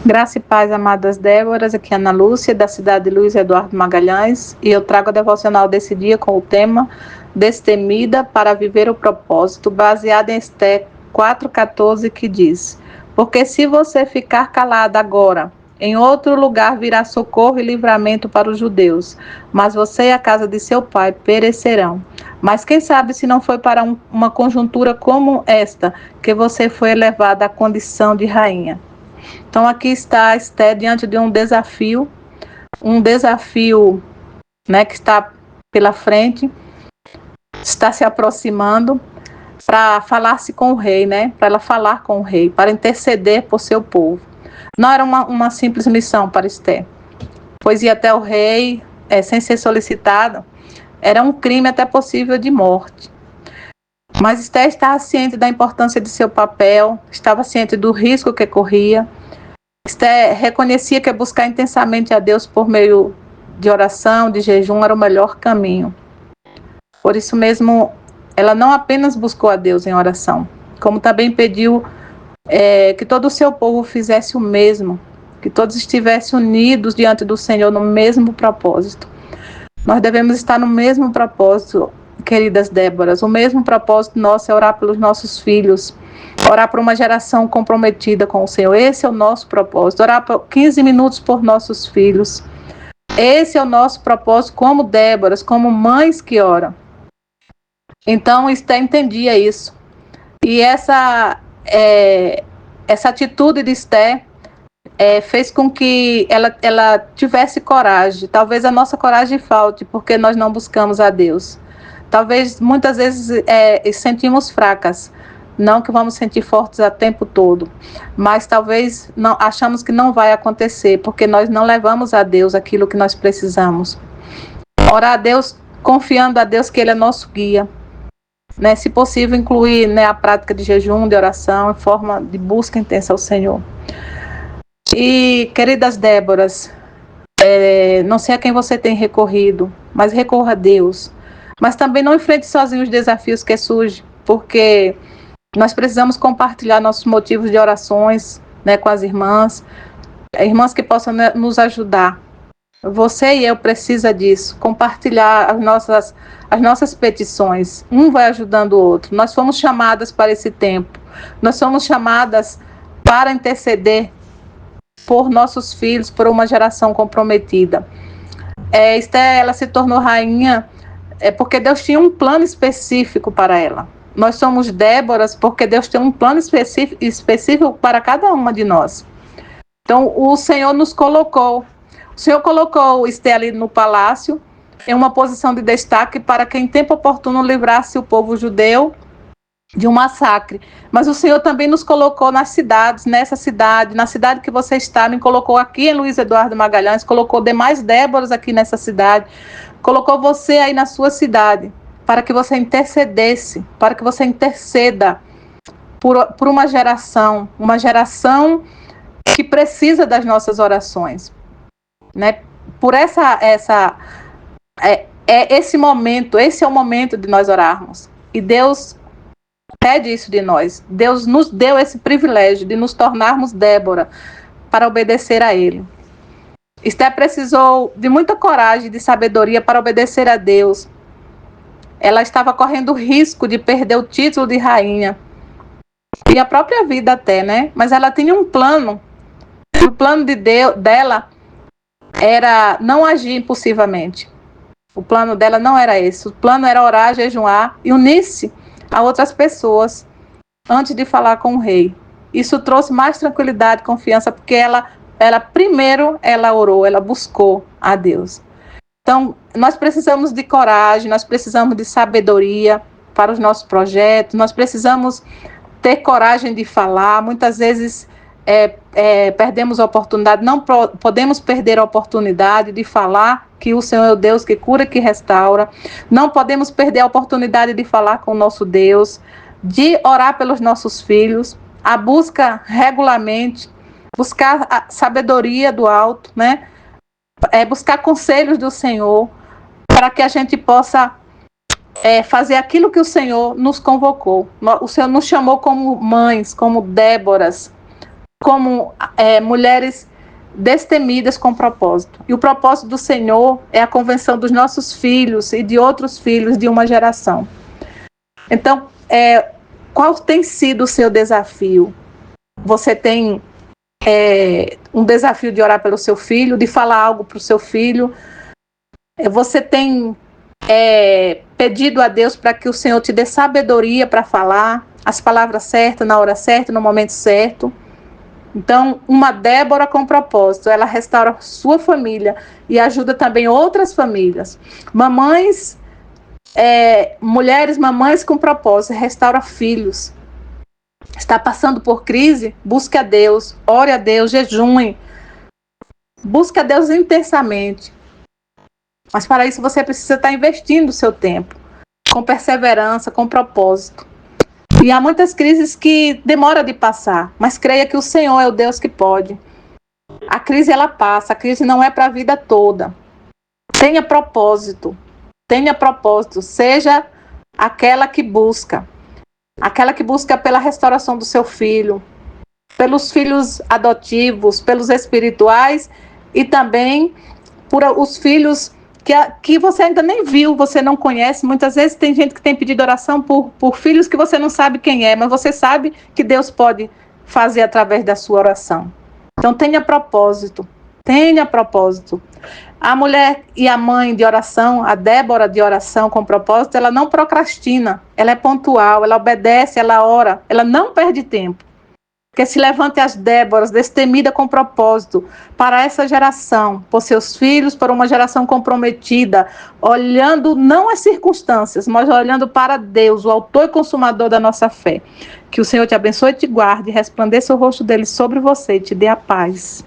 Graça e paz, amadas Déboras, aqui é Ana Lúcia, da cidade de Luiz Eduardo Magalhães, e eu trago a devocional desse dia com o tema Destemida para viver o propósito, baseado em Esté 4,14, que diz: Porque se você ficar calada agora, em outro lugar virá socorro e livramento para os judeus, mas você e a casa de seu pai perecerão. Mas quem sabe se não foi para uma conjuntura como esta que você foi elevada à condição de rainha. Então aqui está Esté diante de um desafio, né, que está pela frente, está se aproximando para falar-se com o rei, né, para ela falar com o rei, para interceder por seu povo. Não era uma simples missão para Esté, pois ir até o rei sem ser solicitado era um crime até possível de morte. Mas Esté estava ciente da importância de seu papel, estava ciente do risco que corria. Esté reconhecia que buscar intensamente a Deus por meio de oração, de jejum, era o melhor caminho. Por isso mesmo, ela não apenas buscou a Deus em oração, como também pediu que todo o seu povo fizesse o mesmo, que todos estivessem unidos diante do Senhor no mesmo propósito. Nós devemos estar no mesmo propósito, queridas Déboras. O mesmo propósito nosso é orar pelos nossos filhos, orar por uma geração comprometida com o Senhor. Esse é o nosso propósito. Orar por 15 minutos por nossos filhos. Esse é o nosso propósito como Déboras, como mães que oram. Então, Esté entendia isso. E essa atitude de Esté fez com que ela tivesse coragem. Talvez a nossa coragem falte, porque nós não buscamos a Deus. Talvez muitas vezes sentimos fracas. Não que vamos sentir fortes o tempo todo, mas talvez achamos que não vai acontecer, porque nós não levamos a Deus aquilo que nós precisamos. Orar a Deus, confiando a Deus que Ele é nosso guia. Né? Se possível, incluir, né, a prática de jejum, de oração, em forma de busca intensa ao Senhor. E, queridas Déboras, não sei a quem você tem recorrido, mas recorra a Deus. Mas também não enfrente sozinho os desafios que surgem, porque nós precisamos compartilhar nossos motivos de orações, né, com as irmãs que possam, né, nos ajudar. Você e eu precisa disso, compartilhar as nossas petições. Um vai ajudando o outro. Nós fomos chamadas para esse tempo. Nós somos chamadas para interceder por nossos filhos, por uma geração comprometida. Esté, ela se tornou rainha porque Deus tinha um plano específico para ela. Nós somos Déboras porque Deus tem um plano específico para cada uma de nós. Então, o Senhor nos colocou. O Senhor colocou Esté ali no palácio, em uma posição de destaque para que em tempo oportuno livrasse o povo judeu de um massacre. Mas o Senhor também nos colocou nas cidades, na cidade que você está, me colocou aqui em Luiz Eduardo Magalhães, colocou demais Déboras aqui nessa cidade, colocou você aí na sua cidade, para que você intercedesse, para que você interceda por uma geração que precisa das nossas orações, né? Por esse momento, esse é o momento de nós orarmos. E Deus pede isso de nós. Deus nos deu esse privilégio de nos tornarmos Débora para obedecer a Ele. Esté precisou de muita coragem, de sabedoria para obedecer a Deus. Ela estava correndo o risco de perder o título de rainha e a própria vida até, né? Mas ela tinha um plano. E o plano dela era não agir impulsivamente. O plano dela não era esse. O plano era orar, jejuar e unir-se a outras pessoas antes de falar com o rei. Isso trouxe mais tranquilidade, confiança, porque ela primeiro orou, ela buscou a Deus. Então, nós precisamos de coragem, nós precisamos de sabedoria para os nossos projetos, nós precisamos ter coragem de falar. Muitas vezes perdemos a oportunidade, não podemos perder a oportunidade de falar que o Senhor é o Deus que cura e que restaura. Não podemos perder a oportunidade de falar com o nosso Deus, de orar pelos nossos filhos, a busca regularmente, buscar a sabedoria do alto, né? Buscar conselhos do Senhor, para que a gente possa fazer aquilo que o Senhor nos convocou. O Senhor nos chamou como mães, como Déboras, como mulheres destemidas com propósito. E o propósito do Senhor é a convenção dos nossos filhos e de outros filhos de uma geração. Então, qual tem sido o seu desafio? Você tem um desafio de orar pelo seu filho, de falar algo para o seu filho? Você tem pedido a Deus para que o Senhor te dê sabedoria para falar as palavras certas, na hora certa, no momento certo? Então, uma Débora com propósito, ela restaura sua família e ajuda também outras famílias. Mamães, mulheres, mamães com propósito, restaura filhos. Está passando por crise? Busque a Deus, ore a Deus, jejue. Busque a Deus intensamente. Mas para isso você precisa estar investindo o seu tempo, com perseverança, com propósito. E há muitas crises que demoram de passar, mas creia que o Senhor é o Deus que pode. A crise ela passa, a crise não é para a vida toda. Tenha propósito, seja aquela que busca pela restauração do seu filho, pelos filhos adotivos, pelos espirituais e também por os filhos que você ainda nem viu, você não conhece. Muitas vezes tem gente que tem pedido oração por filhos que você não sabe quem é, mas você sabe que Deus pode fazer através da sua oração. Então tenha propósito. A mulher e a mãe de oração, a Débora de oração com propósito, ela não procrastina, ela é pontual, ela obedece, ela ora, ela não perde tempo. Que se levante as Déboras, destemida com propósito, para essa geração, por seus filhos, para uma geração comprometida, olhando não as circunstâncias, mas olhando para Deus, o autor e consumador da nossa fé. Que o Senhor te abençoe e te guarde, resplandeça o rosto dele sobre você e te dê a paz.